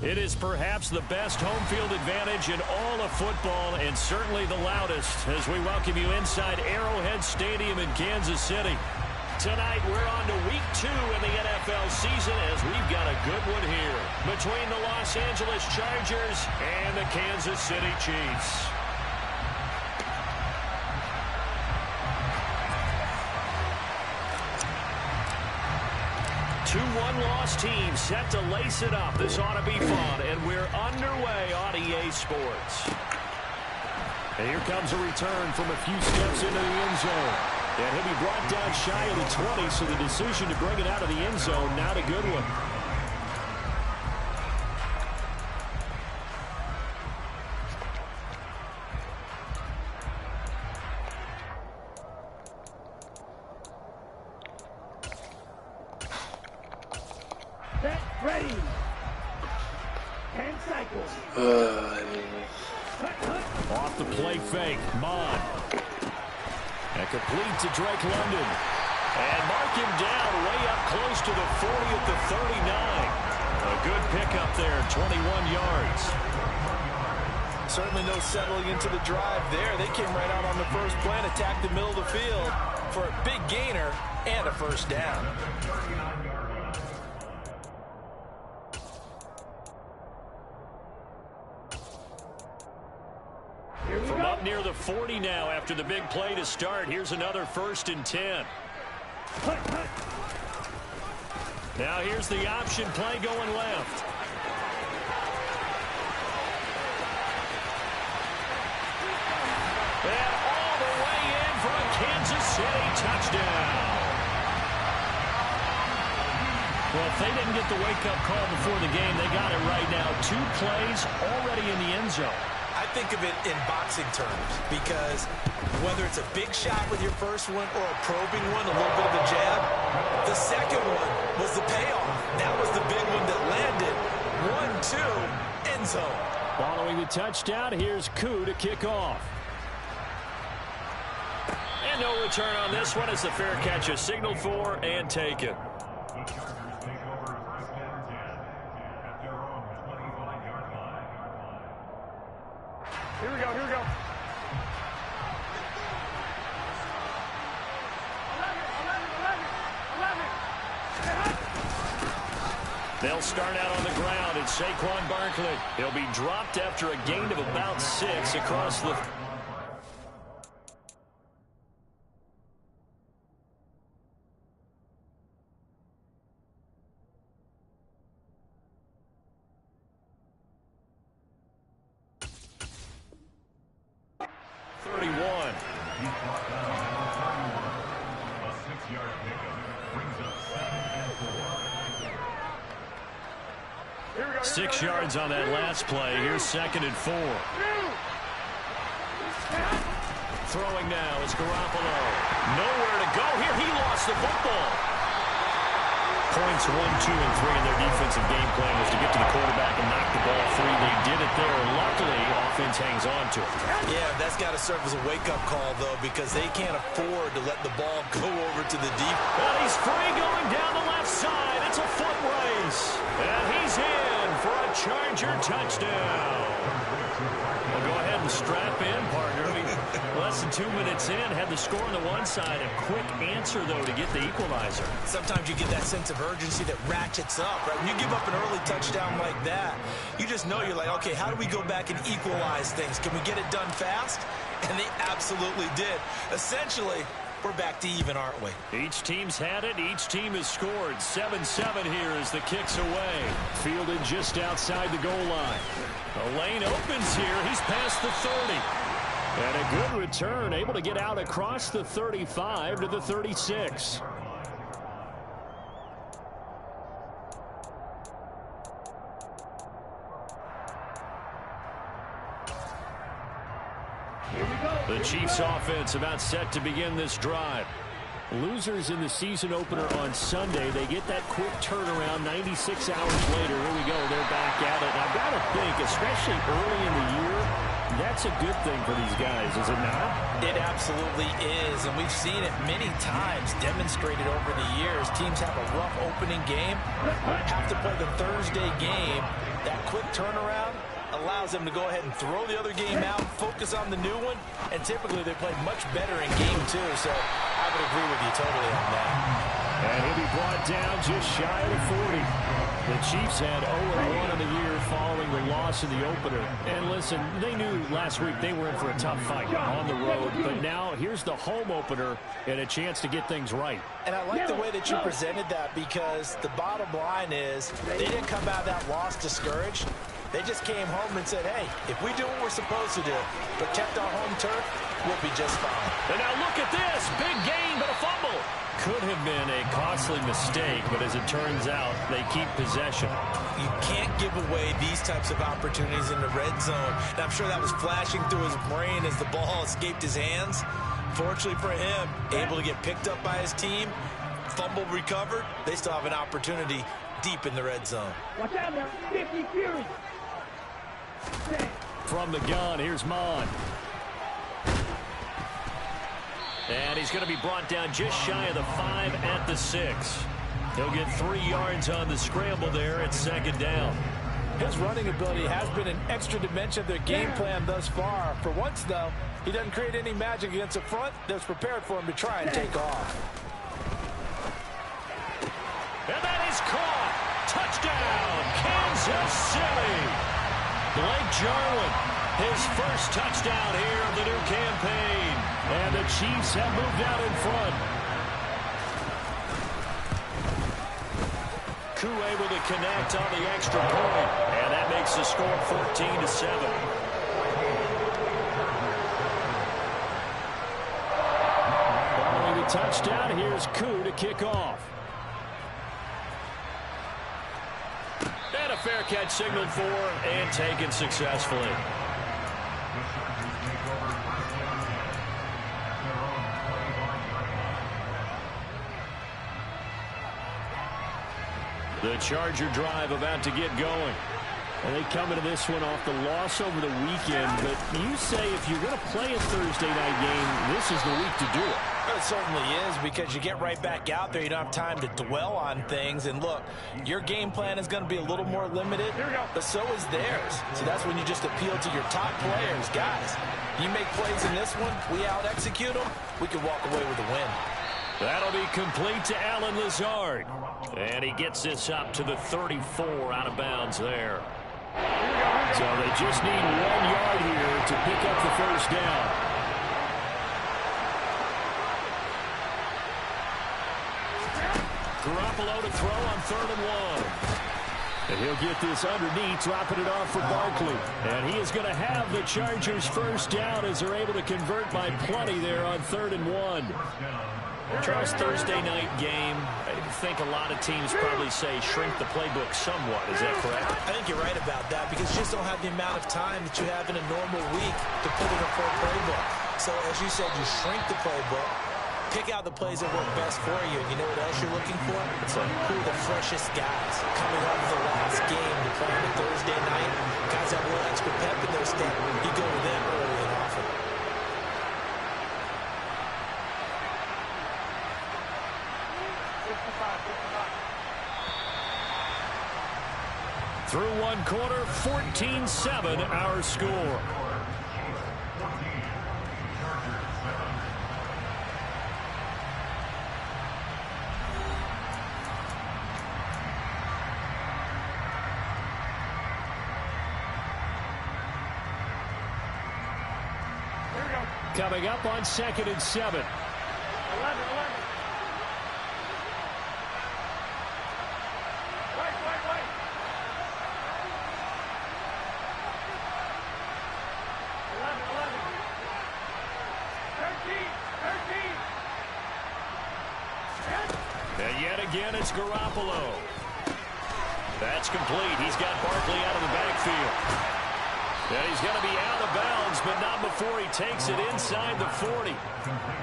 It is perhaps the best home field advantage in all of football, and certainly the loudest, as we welcome you inside Arrowhead Stadium in Kansas City. Tonight, we're on to week 2 in the NFL season, as we've got a good one here between the Los Angeles Chargers and the Kansas City Chiefs. Two one-loss teams set to lace it up. This ought to be fun, and we're underway on EA Sports. And here comes a return from a few steps into the end zone. And he'll be brought down shy of the 20, so the decision to bring it out of the end zone, not a good one. Ready. 10 cycles. Off the play fake, Mond. And complete to Drake London. And mark him down way up close to the 40 at the 39. A good pickup there, 21 yards. Certainly no settling into the drive there. They came right out on the first play and attacked the middle of the field for a big gainer and a first down. From up near the 40 now after the big play to start. Here's another 1st and 10. Now here's the option play going left. And all the way in for a Kansas City touchdown. Well, if they didn't get the wake-up call before the game, they got it right now. 2 plays already in the end zone. I think of it in boxing terms, because whether it's a big shot with your first one or a probing one, a little bit of a jab, the second one was the payoff. That was the big one that landed. 1-2, end zone. Following the touchdown, here's Koo to kick off. And no return on this one as the fair catch is signaled for and taken. Here we go, here we go. 11. They'll start out on the ground. It's Saquon Barkley. He'll be dropped after a gain of about 6 across the... Six yards on that last play. Here's 2nd and 4. Throwing now is Garoppolo. Nowhere to go here. He lost the football. Points 1, 2, and 3 in their defensive game plan was to get to the quarterback and knock the ball free. They did it there. Luckily, offense hangs on to it. Yeah, that's got to serve as a wake-up call, though, because they can't afford to let the ball go over to the deep. And he's free going down the left side. It's a foot race. And he's in for a Charger touchdown. Well, go ahead and strap in, partner. Less than 2 minutes in, had the score on the one side. A quick answer, though, to get the equalizer. Sometimes you get that sense of urgency that ratchets up, right? When you give up an early touchdown like that, you just know you're like, okay, how do we go back and equalize things? Can we get it done fast? And they absolutely did. Essentially, we're back to even, aren't we? Each team's had it. Each team has scored. 7-7 here as the kick's away. Fielded just outside the goal line. The lane opens here. He's past the 30. And a good return, able to get out across the 35 to the 36. The Chiefs offense about set to begin this drive. Losers in the season opener on Sunday. They get that quick turnaround 96 hours later. Here we go. They're back at it. And I've got to think, especially early in the year, that's a good thing for these guys, is it not? It absolutely is, and we've seen it many times demonstrated over the years. Teams have a rough opening game, have to play the Thursday game. That quick turnaround allows them to go ahead and throw the other game out, focus on the new one, and typically they play much better in game two, so I would agree with you totally on that. And he'll be brought down just shy of the 40. The Chiefs had 0-1 in the year following the loss in the opener. And listen, they knew last week they were in for a tough fight on the road, but now here's the home opener and a chance to get things right. And I like the way that you presented that, because the bottom line is they didn't come out of that loss discouraged. They just came home and said, hey, if we do what we're supposed to do, protect our home turf, we'll be just fine. And now look at this. Big gain, but a fumble. Could have been a costly mistake, but as it turns out, they keep possession. You can't give away these types of opportunities in the red zone. And I'm sure that was flashing through his brain as the ball escaped his hands. Fortunately for him, able to get picked up by his team, fumble recovered. They still have an opportunity deep in the red zone. Watch out now, 50 Fury. From the gun, here's Mon. And he's going to be brought down just shy of the 5 at the 6. He'll get 3 yards on the scramble there at second down. His running ability has been an extra dimension of their game plan thus far. For once, though, he doesn't create any magic against the front that's prepared for him to try and take off. And that is caught. Touchdown, Kansas City. Blake Jarwin, his first touchdown here of the new campaign. And the Chiefs have moved out in front. Koo able to connect on the extra point. And that makes the score 14-7. Following the touchdown, here's Koo to kick off. And a fair catch signaled for and taken successfully. The Charger drive about to get going. And they come into this one off the loss over the weekend. But you say if you're going to play a Thursday night game, this is the week to do it. It certainly is, because you get right back out there. You don't have time to dwell on things. And look, your game plan is going to be a little more limited, but so is theirs. So that's when you just appeal to your top players. Guys, you make plays in this one, we out-execute them, we can walk away with a win. That'll be complete to Allen Lazard. And he gets this up to the 34 out of bounds there. So they just need 1 yard here to pick up the first down. Garoppolo to throw on 3rd and 1. And he'll get this underneath, dropping it off for Barkley. And he is going to have the Chargers first down as they're able to convert by plenty there on 3rd and 1. Charles, Thursday night game, I think a lot of teams probably say shrink the playbook somewhat. Is that correct? I think you're right about that, because you just don't have the amount of time that you have in a normal week to put in a full playbook. So, as you said, you shrink the playbook, pick out the plays that work best for you. And you know what else you're looking for? Who are the freshest guys coming off of the last game to play on a Thursday night? Guys that have a little extra pep in their step. You go with them early and often. Through one quarter, 14-7 our score. Coming up on 2nd and 7. 11. And yet again, it's Garoppolo. That's complete. He's got Barkley out of the backfield. And he's going to be out of bounds, but not before he takes it inside the 40.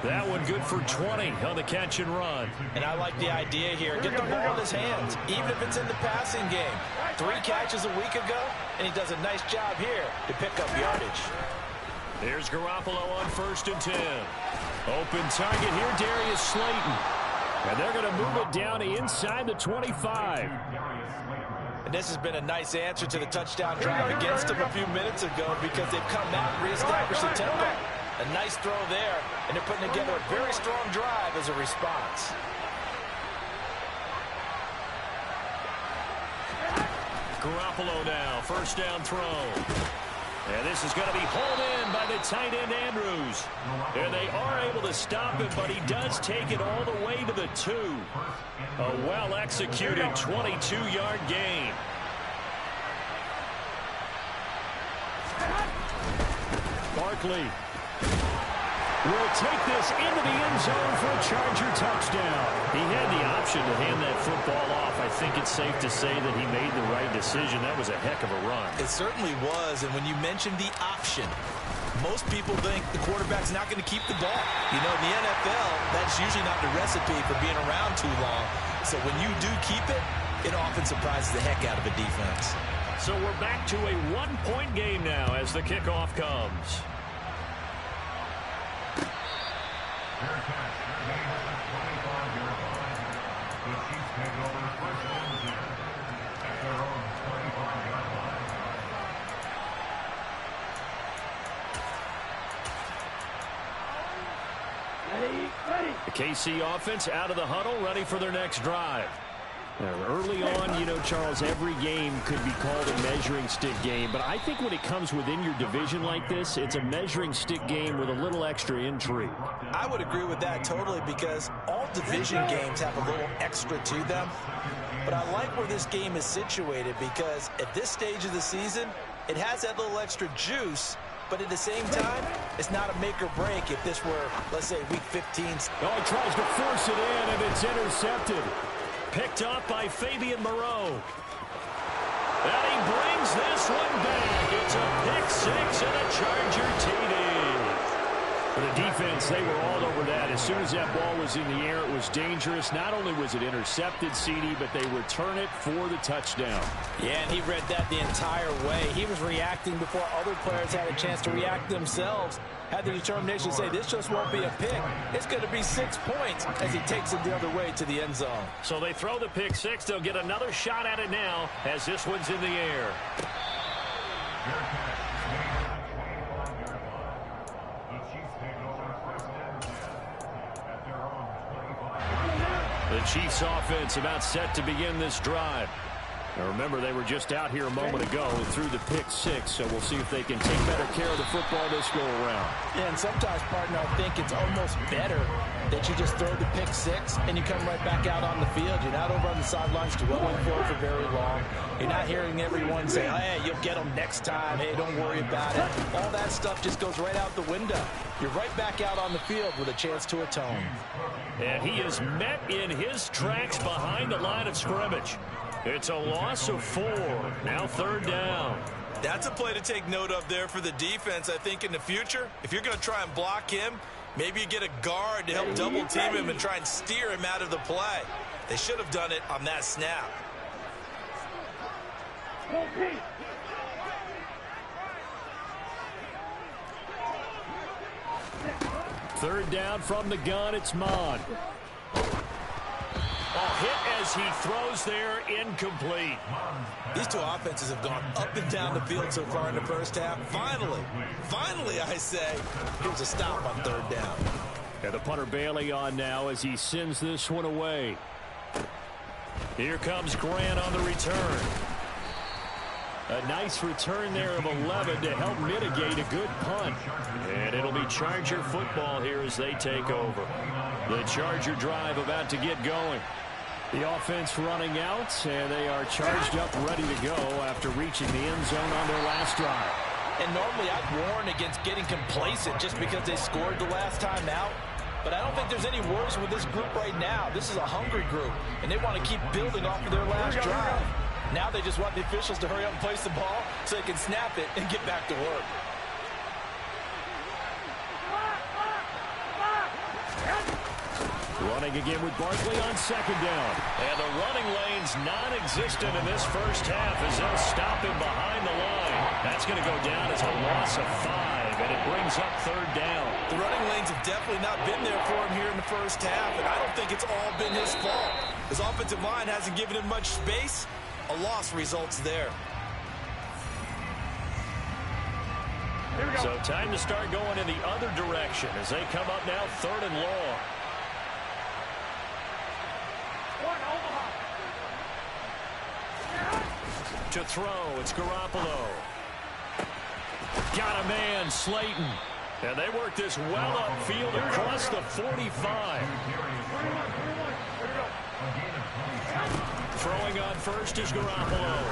That one good for 20 on the catch and run. And I like the idea here. Get the ball in his hands, even if it's in the passing game. 3 catches a week ago, and he does a nice job here to pick up yardage. Here's Garoppolo on 1st and 10. Open target here, Darius Slayton. And they're going to move it down to inside the 25. And this has been a nice answer to the touchdown drive against them a few minutes ago because they've come out and reestablished the tempo. A nice throw there, and they're putting together a very strong drive as a response. Garoppolo now, 1st down throw. And this is going to be hauled in by the tight end, Andrews. And they are able to stop him, but he does take it all the way to the 2. A well-executed 22-yard gain. Barkley will take this into the end zone for a Charger touchdown. He had the option to hand that football off. I think it's safe to say that he made the right decision. That was a heck of a run. It certainly was, and when you mentioned the option, most people think the quarterback's not going to keep the ball. You know, in the NFL, that's usually not the recipe for being around too long. So when you do keep it, it often surprises the heck out of a defense. So we're back to a 1-point game now as the kickoff comes. The KC offense out of the huddle, ready for their next drive. Now, early on, you know, Charles, every game could be called a measuring stick game, but I think when it comes within your division like this, it's a measuring stick game with a little extra intrigue. I would agree with that totally because all division games have a little extra to them. But I like where this game is situated because at this stage of the season, it has that little extra juice, but at the same time, it's not a make or break if this were, let's say, week 15. Oh, he tries to force it in, and it's intercepted. Picked up by Fabian Moreau. And he brings this one back. It's a pick six and a Charger TD. For the defense, they were all over that. As soon as that ball was in the air, it was dangerous. Not only was it intercepted, CD, but they return it for the touchdown. Yeah, and he read that the entire way. He was reacting before other players had a chance to react themselves. Had the determination to say, this just won't be a pick. It's going to be 6 points as he takes it the other way to the end zone. So they throw the pick six. They'll get another shot at it now as this one's in the air. The Chiefs offense about set to begin this drive. Now remember, they were just out here a moment ago and threw the pick six, so we'll see if they can take better care of the football this go around. Yeah, and sometimes, partner, I think it's almost better that you just throw the pick six and you come right back out on the field. You're not over on the sidelines dwelling for very long. You're not hearing everyone say, hey, you'll get them next time. Hey, don't worry about it. All that stuff just goes right out the window. You're right back out on the field with a chance to atone. And he is met in his tracks behind the line of scrimmage. It's a loss of 4. Now 3rd down. That's a play to take note of there for the defense. I think in the future, if you're going to try and block him, maybe you get a guard to help double team him and try and steer him out of the play. They should have done it on that snap. Third down from the gun, it's Mond. Hit as he throws there, incomplete. These two offenses have gone up and down the field so far in the first half. Finally, I say, here's a stop on 3rd down. And the punter Bailey on now as he sends this one away. Here comes Grant on the return. A nice return there of 11 to help mitigate a good punt. And it'll be Charger football here as they take over. The Charger drive about to get going. The offense running out, and they are charged up, ready to go after reaching the end zone on their last drive. And normally I'd warn against getting complacent just because they scored the last time out. But I don't think there's any worries with this group right now. This is a hungry group, and they want to keep building off of their last drive. Now they just want the officials to hurry up and place the ball so they can snap it and get back to work. Running again with Barkley on 2nd down. And the running lane's non-existent in this first half as they'll stop him behind the line. That's going to go down as a loss of 5. and it brings up third down. The running lanes have definitely not been there for him here in the first half, and I don't think it's all been his fault. His offensive line hasn't given him much space. A loss results there. So time to start going in the other direction as they come up now third and long. To throw, it's Garoppolo. Got a man, Slayton. And they work this well upfield across the 45. Throwing on first is Garoppolo.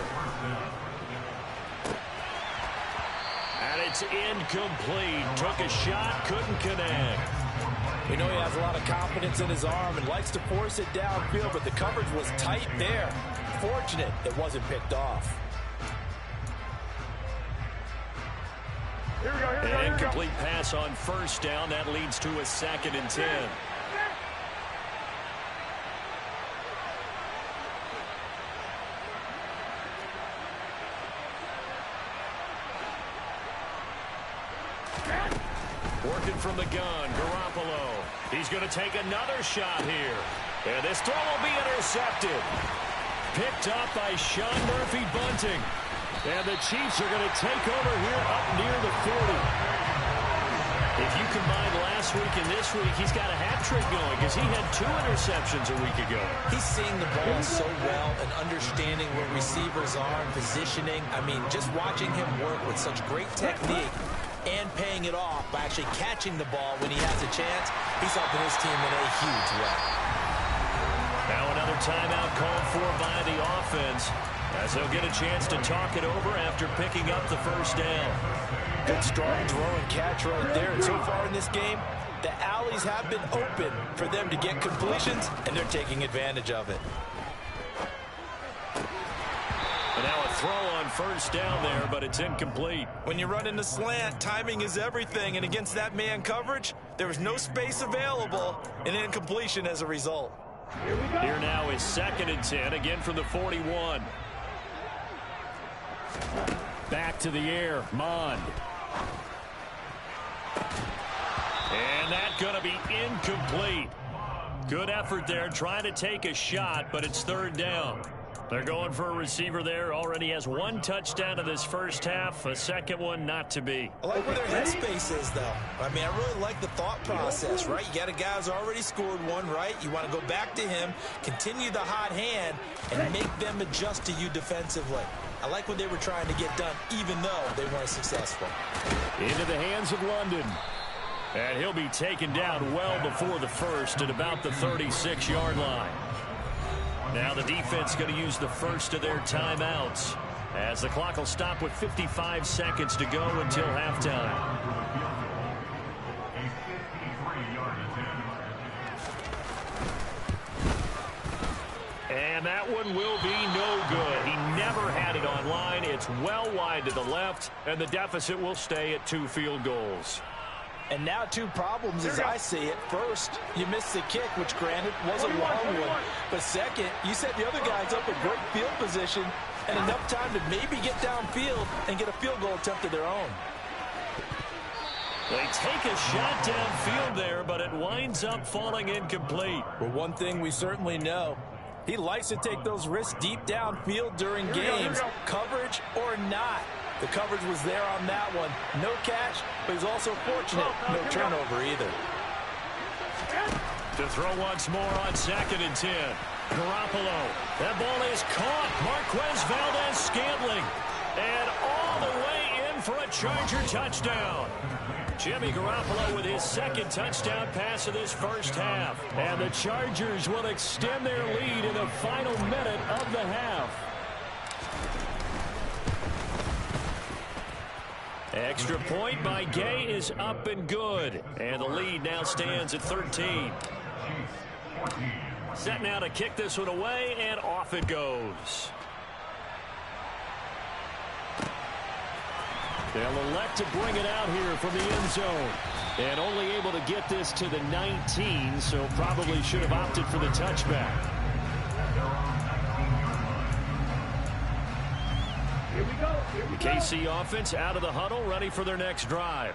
And it's incomplete. Took a shot, couldn't connect. We know he has a lot of confidence in his arm and likes to force it downfield, but the coverage was tight there. Fortunate it wasn't picked off. An incomplete pass on first down. That leads to a 2nd and 10. Working from the gun, Garoppolo. He's going to take another shot here. And this throw will be intercepted. Picked up by Sean Murphy-Bunting. And the Chiefs are going to take over here up near the 40. If you combine last week and this week, he's got a hat trick going because he had 2 interceptions a week ago. He's seeing the ball so well and understanding where receivers are and positioning. I mean, just watching him work with such great technique and paying it off by actually catching the ball when he has a chance, he's helping his team in a huge way. Now another timeout called for by the offense as they'll get a chance to talk it over after picking up the first down. Good strong throw and catch right there. And so far in this game, the alleys have been open for them to get completions, and they're taking advantage of it. And now a throw on first down there, but it's incomplete. When you run in the slant, timing is everything, and against that man coverage, there was no space available, and incompletion as a result. Here now is 2nd and 10, again from the 41. Back to the air, Mond. And that's going to be incomplete. Good effort there, trying to take a shot, but it's 3rd down. They're going for a receiver there. Already has 1 touchdown in this first half. A second one not to be. I like where their headspace is, though. I mean, I really like the thought process, right? You got a guy who's already scored 1, right? You want to go back to him, continue the hot hand, and make them adjust to you defensively. I like what they were trying to get done, even though they weren't successful. Into the hands of London. And he'll be taken down well before the first at about the 36-yard line. Now the defense going to use the first of their timeouts as the clock will stop with 55 seconds to go until halftime. And that one will be no good. He never had it on line. It's well wide to the left, and the deficit will stay at 2 field goals. And now 2 problems as I see it. First, you missed the kick, which granted was a long one. But second, you set the other guys up in great field position and enough time to maybe get downfield and get a field goal attempt of their own. They take a shot downfield there, but it winds up falling incomplete. Well, one thing we certainly know, he likes to take those risks deep downfield during games, coverage or not. The coverage was there on that one. No catch, but he's also fortunate. No turnover either. To throw once more on 2nd and 10. Garoppolo. That ball is caught. Marquez Valdes-Scantling. And all the way in for a Charger touchdown. Jimmy Garoppolo with his 2nd touchdown pass of this first half. And the Chargers will extend their lead in the final minute of the half. Extra point by Gay is up and good. And the lead now stands at 13. Set now to kick this one away, and off it goes. They'll elect to bring it out here from the end zone. And only able to get this to the 19, so probably should have opted for the touchback. Here we go. The KC offense out of the huddle, ready for their next drive.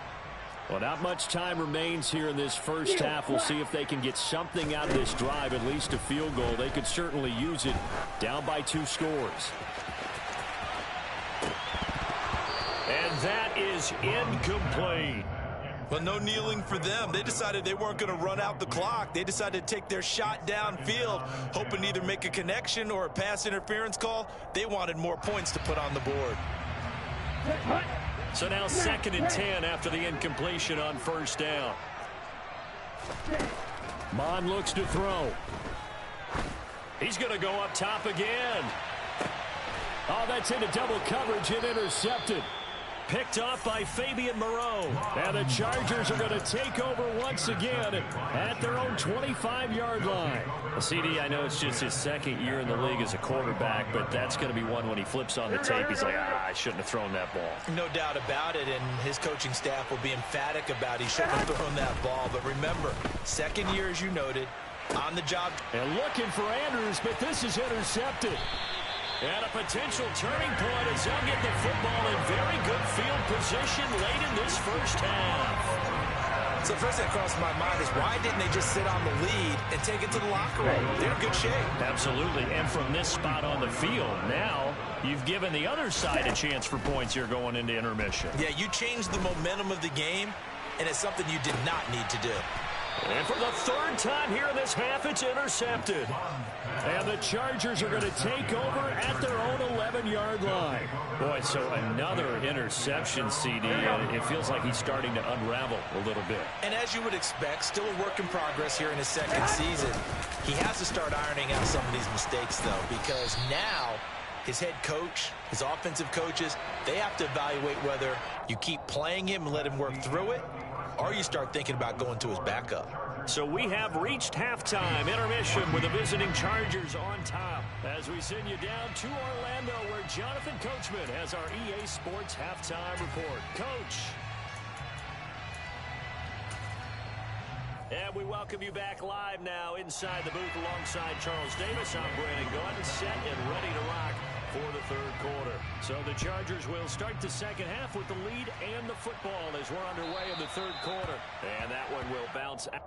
Well, not much time remains here in this first half. We'll see if they can get something out of this drive, at least a field goal. They could certainly use it. Down by 2 scores. And that is incomplete. Well, no kneeling for them. They decided they weren't going to run out the clock. They decided to take their shot downfield, hoping to either make a connection or a pass interference call. They wanted more points to put on the board. So now 2nd and 10 after the incompletion on first down. Mond looks to throw. He's going to go up top again. Oh, that's into double coverage and intercepted. Picked off by Fabian Moreau. And the Chargers are going to take over once again at their own 25-yard line. Well, CD, I know it's just his 2nd year in the league as a quarterback, but that's going to be one when he flips on the tape. He's like, I shouldn't have thrown that ball. No doubt about it, and his coaching staff will be emphatic about he shouldn't have thrown that ball. But remember, 2nd year, as you noted, on the job. And looking for Andrews, but this is intercepted. And a potential turning point as they'll get the football in very good field position late in this first half. So the first thing that crossed my mind is why didn't they just sit on the lead and take it to the locker room? They're in good shape. Absolutely. And from this spot on the field, now you've given the other side a chance for points here going into intermission. Yeah, you changed the momentum of the game, and it's something you did not need to do. And for the 3rd time here in this half, it's intercepted. And the Chargers are going to take over at their own 11-yard line. Boy, so another interception, CD, and it feels like he's starting to unravel a little bit. And as you would expect, still a work in progress here in his 2nd season. He has to start ironing out some of these mistakes, though, because now his head coach, his offensive coaches, they have to evaluate whether you keep playing him and let him work through it, or you start thinking about going to his backup. So we have reached halftime intermission with the visiting Chargers on top as we send you down to Orlando where Jonathan Coachman has our EA Sports halftime report. Coach. And we welcome you back live now inside the booth alongside Charles Davis. I'm Brandon Gaudin, set and ready to rock for the 3rd quarter. So the Chargers will start the 2nd half with the lead and the football as we're underway in the 3rd quarter. And that one will bounce out.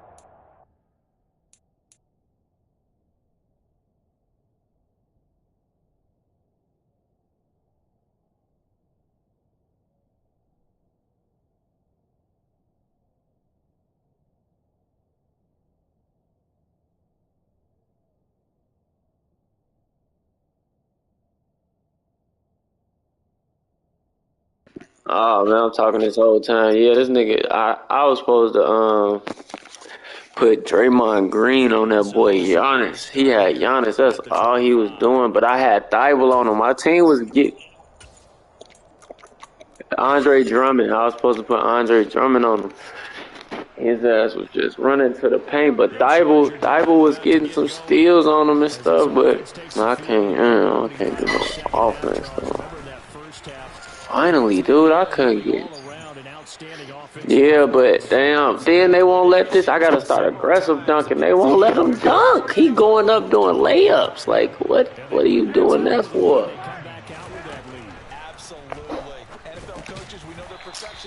Oh man, I'm talking this whole time. Yeah, this nigga, I was supposed to put Draymond Green on that boy Giannis. He had Giannis. That's all he was doing. But I had Thibault on him. My team was get Andre Drummond. I was supposed to put Andre Drummond on him. His ass was just running to the paint. But Thibault was getting some steals on him and stuff. But I can't do no offense though. Finally, dude, I couldn't get. Yeah, but damn, then they won't let this. I gotta start aggressive dunking. They won't let him dunk. He going up doing layups. Like, what are you doing that for?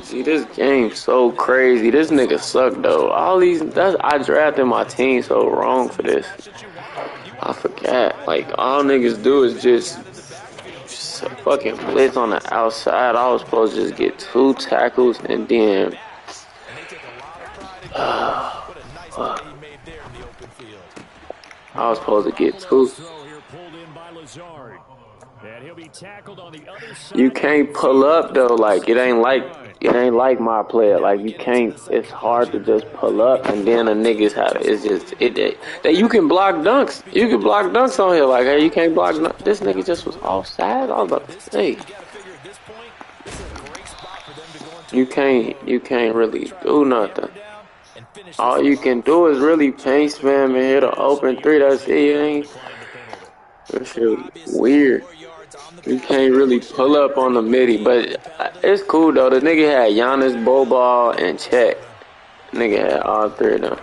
See, this game's so crazy. This nigga suck though. All these, I drafted my team so wrong for this. I forgot. Like, all niggas do is just fucking blitz on the outside. I was supposed to just get 2 tackles and then I was supposed to get 2. You can't pull up though. Like it ain't like my player. Like you can't. It's hard to just pull up and then a niggas have. It's just that you can block dunks. You can block dunks on here. Like hey, you can't block dunks. This nigga just was offside. I was about to say. You can't really do nothing. All you can do is really paint spam and hit an open 3. That's it. That shit weird. You can't really pull up on the midi, but it's cool though. The nigga had Giannis, Bobal, and Chet. Nigga had all 3 of them.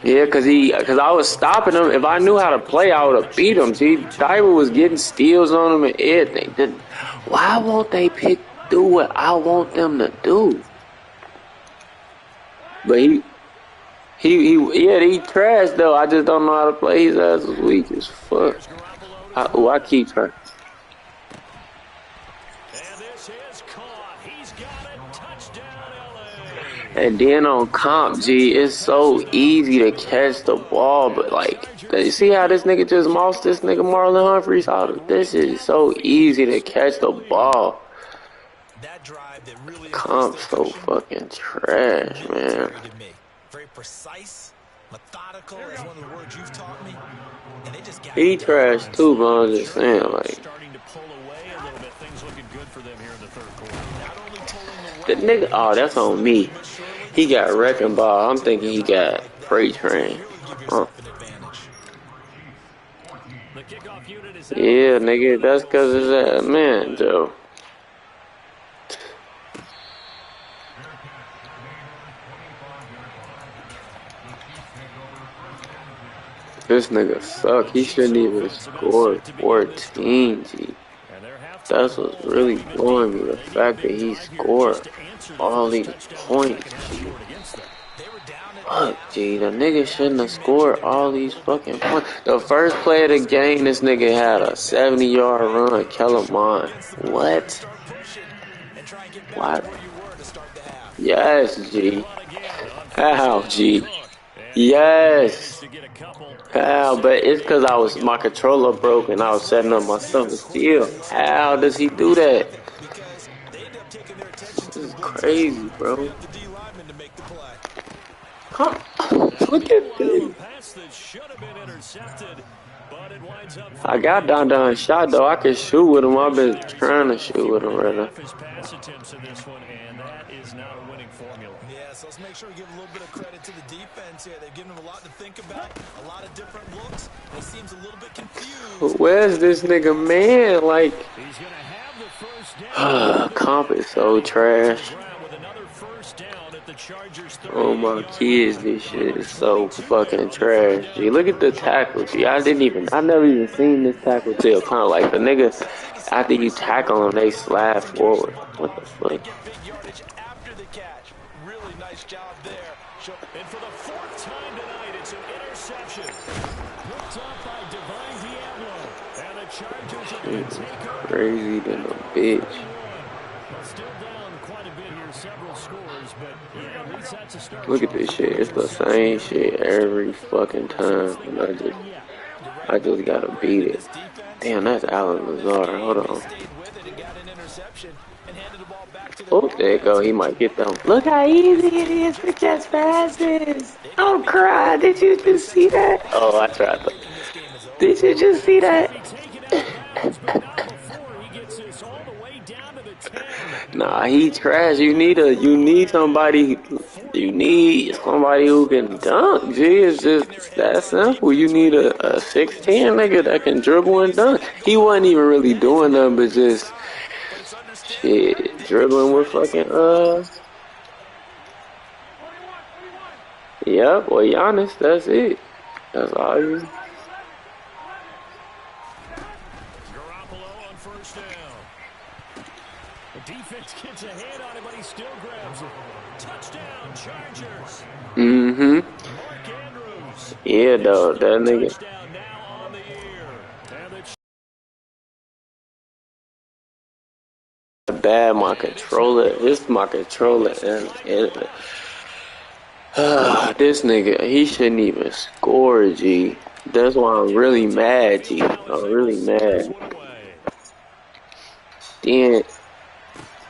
Yeah, cause I was stopping him. If I knew how to play, I would have beat him. See, Diver was getting steals on him and everything. Why won't they do what I want them to do? But he trash though. I just don't know how to play. His ass was weak as fuck. I keep her. And then on comp, G, it's so easy to catch the ball, but like, you see how this nigga just lost this nigga Marlon Humphreys out of this? Is so easy to catch the ball. Comp so fucking trash, man. Very precise, methodical is one of the words you've taught me. And they just he trash too, but I'm just saying, like. Starting to pull away a little bit. Things looking good for them here in the third quarter. The nigga, oh, that's on me. He got wrecking ball. I'm thinking he got freight train. Yeah, nigga, that's cause of that man, Joe. This nigga suck. He shouldn't even score 14, G. That's what's really blowing me. The fact that he scored all these points, G. Fuck, G. The nigga shouldn't have scored all these fucking points. The first play of the game, this nigga had a 70-yard run. Kellerman. What? What? Yes, G. How, G? Yes. How? But it's because my controller broke and I was setting up my stuff to steal. How does he do that? This is crazy, bro. Huh? Look at this. I got Don shot though. I can shoot with him. I've been trying to shoot with him right now. So let's make sure we give a little bit of credit to the defense here. They've given them a lot to think about, a lot of different looks. He seems a little bit confused. Where's this nigga, man? Like, comp is so trash. Oh my kids, this shit is so fucking trash. Gee, look at the tackle. Gee, I never even seen this tackle till kind of like the niggas after you tackle them, they slide forward. What the fuck? Job there. And for the fourth time tonight, it's an interception. Looked up by Divine Diablo. And the Chargers are going to take over. Crazy than a bitch. Still down quite a bit here, several scores, but yeah, at least that's a start. Look at this shit. It's the same shit every fucking time. And I just gotta beat it. Damn, that's Alan Lazar. Hold on. Oh, there you go. He might get them. Look how easy it is for just passes. Oh, cry. Did you just see that? Oh, I tried to. Did you just see that? Nah, he trash. You need somebody who can dunk. Gee, it's just that simple. You need a 6'10" nigga that can dribble and dunk. He wasn't even really doing nothing but just shit. Dribbling with fucking, yeah, boy, Giannis, that's it. That's all you. Garoppolo on first down. The defense gets a hand on it, but he still grabs it. Touchdown, Chargers. Mm-hmm. Yeah, though, that nigga. Bad my controller. This my controller and this nigga, he shouldn't even score, G. That's why I'm really mad, G. I'm really mad.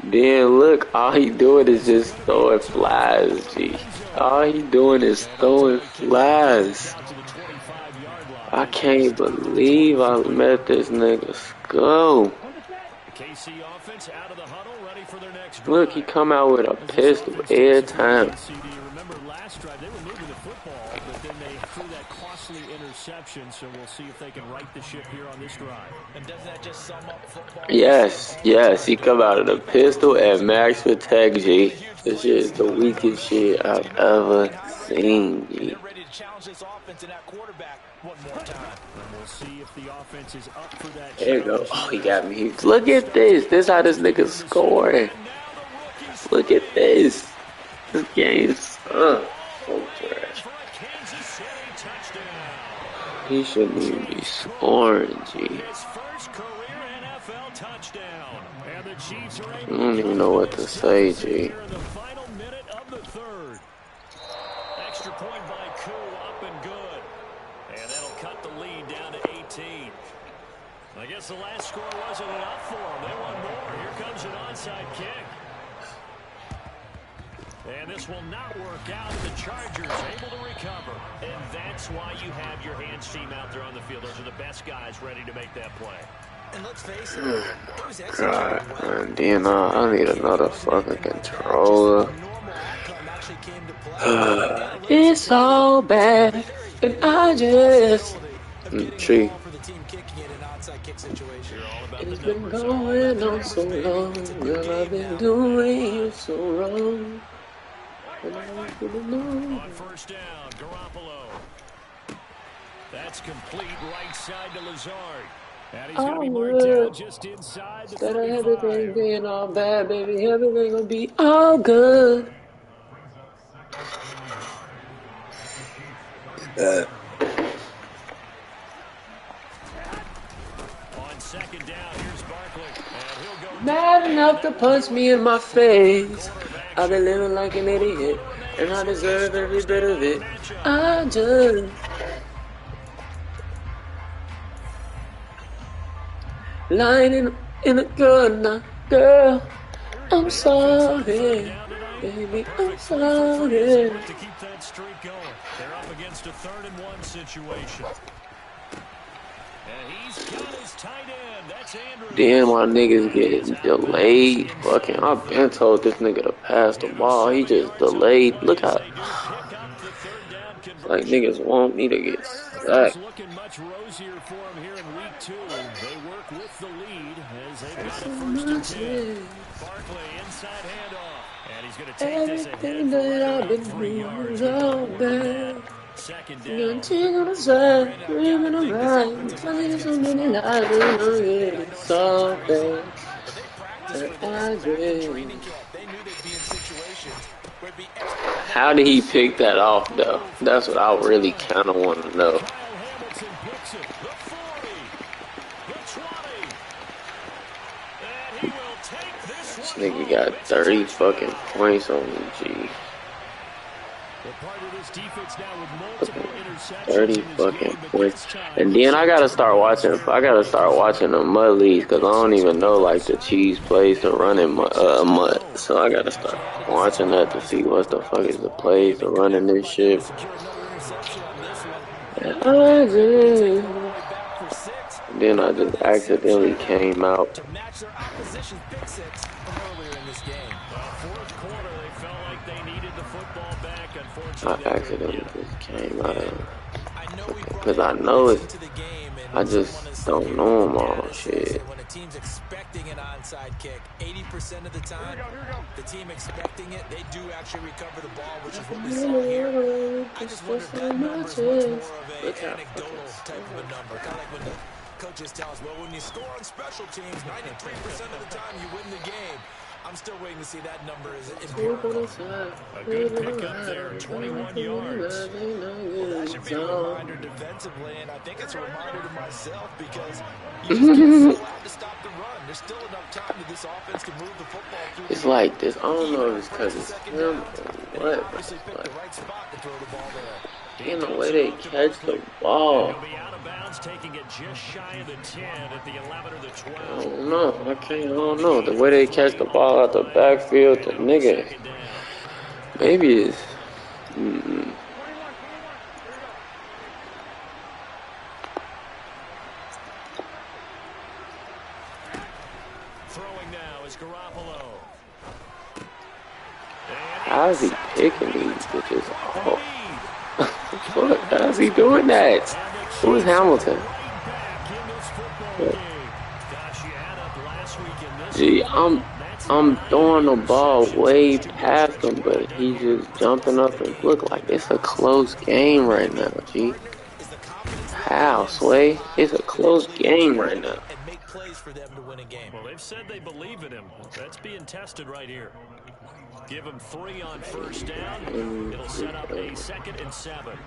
Then look, all he doing is just throwing flies, G. All he doing is throwing flies. I can't believe I let this nigga go. Look, he come out with a pistol every time. Remember last drive, they were moving the football, but then they threw that costly interception, so we'll see if they can right the ship here on this drive. And doesn't that just sum up football? Yes, he come out of the pistol and max protect, G. This shit is the weakest shit I've ever seen, G. to challenge this offense and that quarterback one more time. And we'll see if the offense is up for that. There you go. Oh, he got me. Look at this. This how this nigga scoring. Look at this. This game's so trash. He shouldn't even be scoring, G. I don't even know what to say, G. Extra point by Koo, up and good. And that'll cut the lead down to 18. I guess the last score wasn't enough for them. They want more. Here comes an onside kick. And this will not work out. The Chargers able to recover. And that's why you have your hands team out there on the field. Those are the best guys ready to make that play. And let's face it, God, man, DNR, I need another fucking controller. It's all bad, and I just tree. It's been going on so long, girl. I've been doing you so wrong. On first down, Garoppolo. That's complete right side to Lazard. And he's going to be marked down just inside the 35. Instead of everything being all bad, baby, everything will be all good. On second down, here's Barkley. And he'll go Mad enough to punch me in my face. I've been living like an idiot, and I deserve every bit of it. I just lying in a gun now, girl. I'm sorry, baby, I'm sorry. to keep that streak going. They're up against a 3rd-and-1 situation. And he's got his tight end. That's Andrews. Damn, my niggas getting delayed. Fucking, I've been told this nigga to pass the ball. He just delayed. Look how, like, niggas want me to get sacked. Looking much rosier for him here in week 2. They work with the lead as they got a 1st and 10. Barkley inside handoff. And he's going to take this ahead Everything that I've been doing is all bad. Second You're down. cheating on the side, dreaming of right, telling you so many lies, and I know it's all bad. That I dream. How did he pick that off, though? That's what I really kind of want to know. Hamilton picks it. The 40. The 20. And he will take this This one. nigga got 30 fucking points on me, G. They're part of this defense now with multiple interceptions 30 in this fucking game, but points. this time- And then I gotta start watching the mud leagues, cause I don't even know like the cheese plays to run in mud. So I gotta start watching that to see what the fuck is the plays to run in this shit. And then I just accidentally came out. to match their opposition's pick six from earlier in this game. Fourth quarter, they felt like they needed the football back. I Unfortunately, accidentally just came out of it. I know we brought Cause I know it. into the game, and I just don't know them all, shit. when a team's expecting an onside kick, 80% of the time, the team expecting it, they do actually recover the ball, which is what we saw here. I just wonder if that number is much more of an anecdotal type of a number. Kind of like when the coaches tell us, well, when you score on special teams, 93% of the time you win the game. I'm still waiting to see that number is empirical. a good pickup there, 21 yards. Well, that should be a reminder defensively, and I think it's a reminder to myself because you just can't allowed to stop the run. There's still enough time that this offense can move the football through. It's like this. I don't know if it's cause it's him or what. Obviously picked the right spot to throw the ball there. In the way they catch the ball. He'll be out of bounds, taking it just shy of the 10 at the 11 or the 12. I don't know. I don't know. The way they catch the ball out the backfield, the nigga. Maybe it's. Throwing now is Garoppolo. How's he picking these bitches? Oh. What? How's he doing that? Who is Hamilton? Gee, I'm throwing the ball way past him, but he's just jumping up and look like it's a close game right now, G. How, Sway? It's a close game right now. And make plays for them to win a game. Well, they've said they believe in him. That's being tested right here. Give him 3 on first down. It'll set up a 2nd and 7.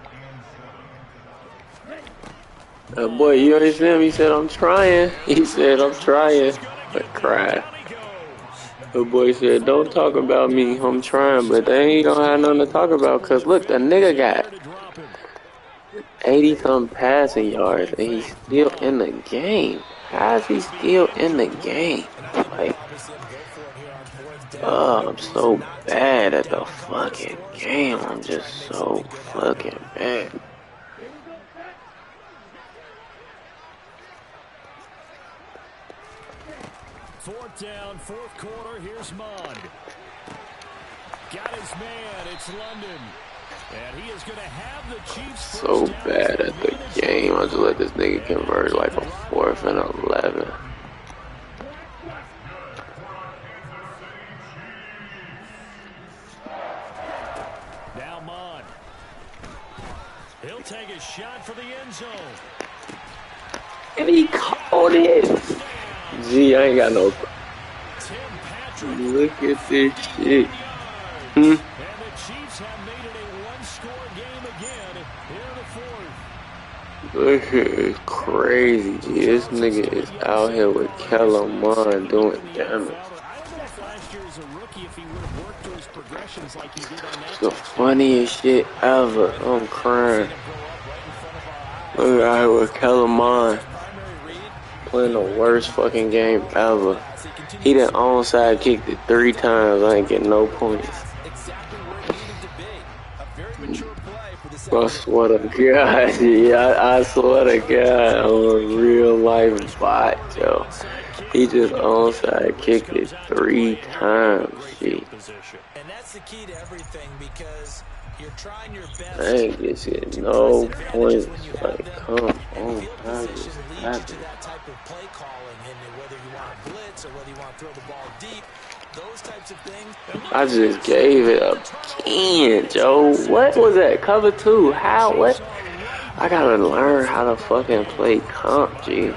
Boy, you understand him? He said, I'm trying. He said, I'm trying. But cried. The boy said, don't talk about me. I'm trying. But they ain't gonna have nothing to talk about. Because, look, the nigga got 80-something passing yards. And he's still in the game. How is he still in the game? Like, oh, I'm so bad at the fucking game. I'm just so fucking bad. Fourth down, 4th quarter. Here's Mond. Got his man. It's London. And he is going to have the Chiefs so bad at the game. I just let this nigga convert like a 4th and 11. Now Mond. He'll take a shot for the end zone. And he caught it. Gee, I ain't got no. Look at this shit. And the Chiefs have made it a 1-score game again here in the 4th. Look at it, crazy. Gee, this nigga is out here with Kellen Mond doing damage. It's the funniest shit ever. I'm crying. Look out here with Kellen Mond playing the worst fucking game ever. He done onside kicked it 3 times. I ain't getting no points. I swear to God, yeah, I swear to God, I'm a real life bot, yo. He just onside kicked it 3 times, G. And that's the key to everything because you're trying your best. I ain't getting no points. Like, come on, how just happened? That type of play calling, and whether you want to blitz or whether you want to throw the ball deep, those types of things. I just gave it again, Joe. What was that? Cover 2? How? What? I gotta learn how to fucking play comp, G.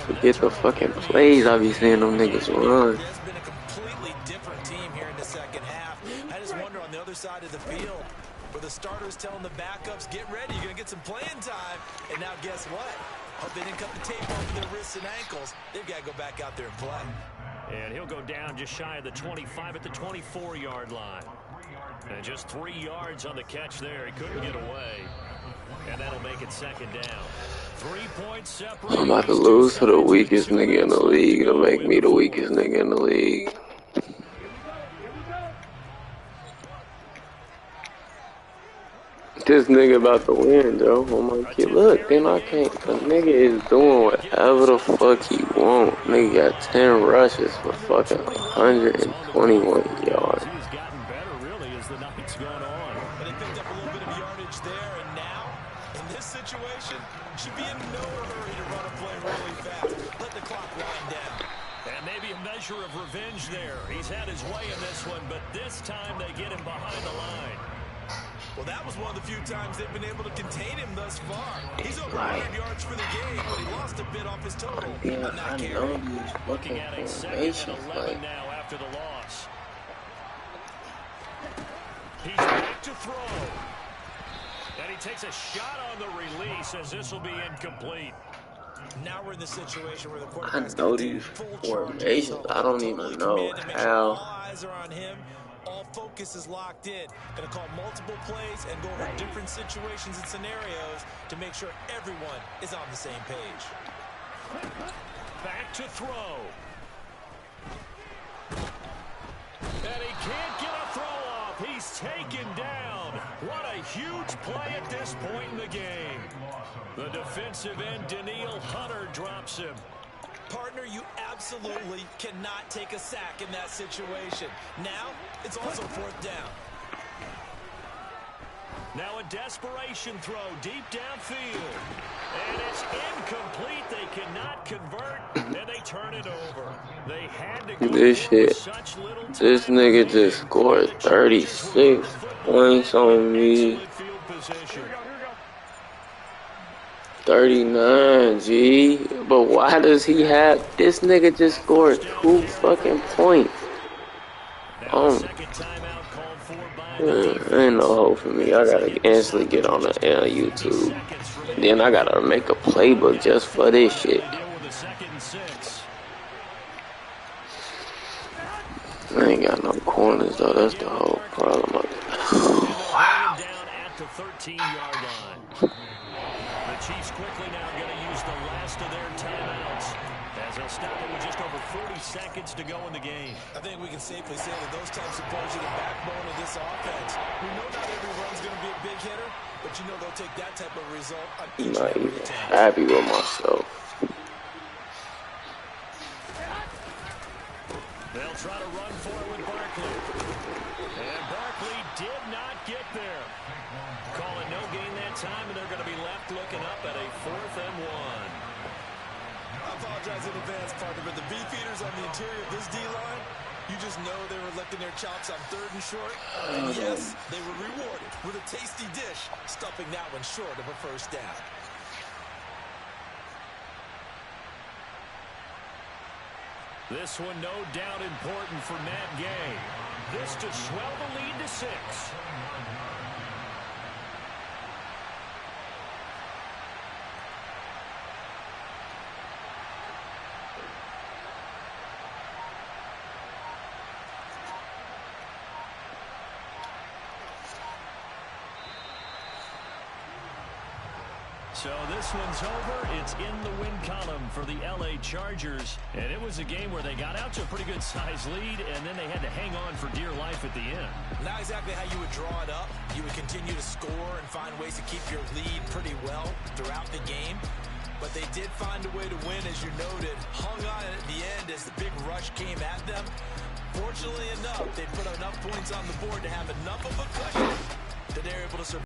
Forget the fucking plays I be seeing them niggas run. There's been a completely different team here in the second half. I just wonder on the other side of the field, where the starters telling the backups, get ready, you're gonna get some playing time. And now guess what? Hope they didn't cut the tape off their wrists and ankles. They've got to go back out there and play. And he'll go down just shy of the 25 at the 24-yard line. And just 3 yards on the catch there. He couldn't get away. And that'll make it 2nd down. 3 points separate. I'm about to lose to the weakest nigga in the league to make me the weakest nigga in the league. This nigga about to win, Joe. Oh my kid. Look, then I can't. The nigga is doing whatever the fuck he want. Nigga got 10 rushes for fucking 121 yards. He's gotten better, really, as the night's gone on. But he picked up a little bit of yardage there, and now, in this situation, should be in no hurry to run a play really fast. Let the clock wind down. And maybe a measure of revenge there. He's had his way in this one, but this time they get him behind the line. Well, that was one of the few times they've been able to contain him thus far. He's over 100 yards for the game, but he lost a bit off his total. Yeah, I know these fucking formations, like. Now after the loss. He's back to throw. And he takes a shot on the release as this will be incomplete. Now we're in the situation where the I quarterback's know going to these take full formations. charge. I don't even know how. All eyes are on him. All focus is locked in. Going to call multiple plays and go over different situations and scenarios to make sure everyone is on the same page. Back to throw. And he can't get a throw off. He's taken down. What a huge play at this point in the game. The defensive end, Danielle Hunter, drops him. Partner, you absolutely cannot take a sack in that situation. Now, it's also 4th down. Now a desperation throw deep downfield. And it's incomplete. They cannot convert, and they turn it over. They had to go This shit. This nigga just scored 36 points on me. 39, G. But why does he have... This nigga just scored 2 fucking points. Ain't no hope for me. I gotta instantly get on the YouTube. Then I gotta make a playbook just for this shit. I ain't got no corners though. That's the whole problem. Wow. The Chiefs quickly now going to use the last of their timeouts as they'll stop it with just over 40 seconds to go in the game. I think we can safely say that those types of plays are the backbone of this offense. We know not every run's going to be a big hitter, but you know they'll take that type of result on each and every time. Happy with myself. They'll try to run for it with Barkley. And Barkley did not get there. Call it no gain that time, and they're going to be left looking up at a 4th and 1. I apologize in advance, partner, but the beefeaters on the interior of this D-line, you just know they were licking their chops on 3rd and short. And yes, they were rewarded with a tasty dish, stuffing that one short of a first down. This one no doubt important for Matt Gay. This to swell the lead to 6. So this one's over. It's in the win column for the LA Chargers. And it was a game where they got out to a pretty good size lead, and then they had to hang on for dear life at the end. Not exactly how you would draw it up. You would continue to score and find ways to keep your lead pretty well throughout the game. But they did find a way to win, as you noted. Hung on at the end as the big rush came at them. Fortunately enough, they put enough points on the board to have enough of a cushion that they're able to survive.